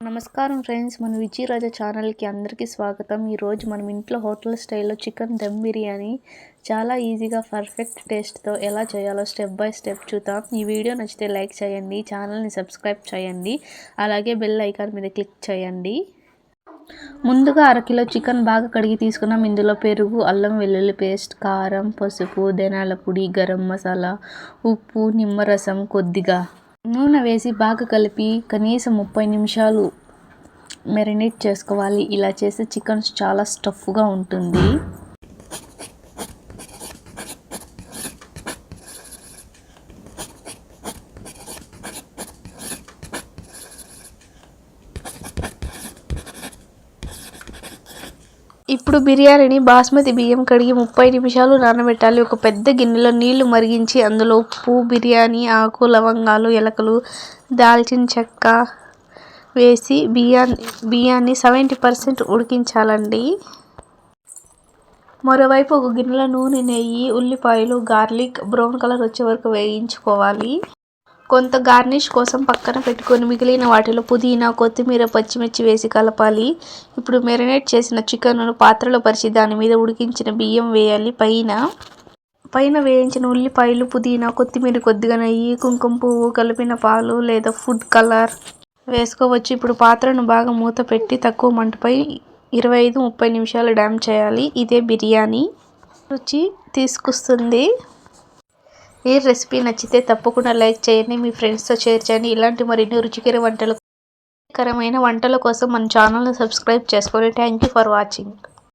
నమస్కారం ఫ్రెండ్స్, మన విజయరాజా ఛానల్కి అందరికీ స్వాగతం. ఈరోజు మనం ఇంట్లో హోటల్ స్టైల్లో చికెన్ దమ్ బిర్యానీ చాలా ఈజీగా పర్ఫెక్ట్ టేస్ట్తో ఎలా చేయాలో స్టెప్ బై స్టెప్ చూద్దాం. ఈ వీడియో నచ్చితే లైక్ చేయండి, ఛానల్ని సబ్స్క్రైబ్ చేయండి, అలాగే బెల్ ఐకాన్ మీద క్లిక్ చేయండి. ముందుగా అరకిలో చికెన్ బాగా కడిగి తీసుకున్నాం. ఇందులో పెరుగు, అల్లం వెల్లుల్లి పేస్ట్, కారం, పసుపు, ధనియాల పొడి, గరం మసాలా, ఉప్పు, నిమ్మరసం, కొద్దిగా నూనె వేసి బాగా కలిపి కనీసం 30 నిమిషాలు మెరినేట్ చేసుకోవాలి. ఇలా చేస్తే చికెన్ చాలా స్టఫ్గా ఉంటుంది. ఇప్పుడు బిర్యానీని బాస్మతి బియ్యం కడిగి 30 నిమిషాలు నానబెట్టాలి. ఒక పెద్ద గిన్నెలో నీళ్లు మరిగించి అందులో ఉప్పు, బిర్యానీ ఆకు, లవంగాలు, ఎలకలు, దాల్చిన చెక్క వేసి బియ్యాన్ని 70% ఉడికించాలండి. మరోవైపు ఒక గిన్నెలో నూనె, నెయ్యి, ఉల్లిపాయలు, గార్లిక్ బ్రౌన్ కలర్ వచ్చే వరకు వేయించుకోవాలి. కొంత గార్నిష్ కోసం పక్కన పెట్టుకొని మిగిలిన వాటిలో పుదీనా, కొత్తిమీర, పచ్చిమిర్చి వేసి కలపాలి. ఇప్పుడు మెరినేట్ చేసిన చికెన్ను పాత్రలో పరిచి దాని మీద ఉడికించిన బియ్యం వేయాలి. పైన వేయించిన ఉల్లిపాయలు, పుదీనా, కొత్తిమీర, కొద్దిగా నెయ్యి, కుంకుమ పువ్వు, కలిపిన పాలు లేదా ఫుడ్ కలర్ వేసుకోవచ్చు. ఇప్పుడు పాత్రను బాగా మూత పెట్టి తక్కువ మంటపై 25-30 నిమిషాలు డామ్ చేయాలి. ఇదే బిర్యానీ రుచి తీసుకొస్తుంది. ఈ రెసిపీ నచ్చితే తప్పకుండా లైక్ చేయండి, మీ ఫ్రెండ్స్తో షేర్ చేయండి. ఇలాంటి మరిన్ని రుచికరమైన వంటల కోసం మన ఛానల్ని సబ్స్క్రైబ్ చేసుకోండి. Thank you for watching.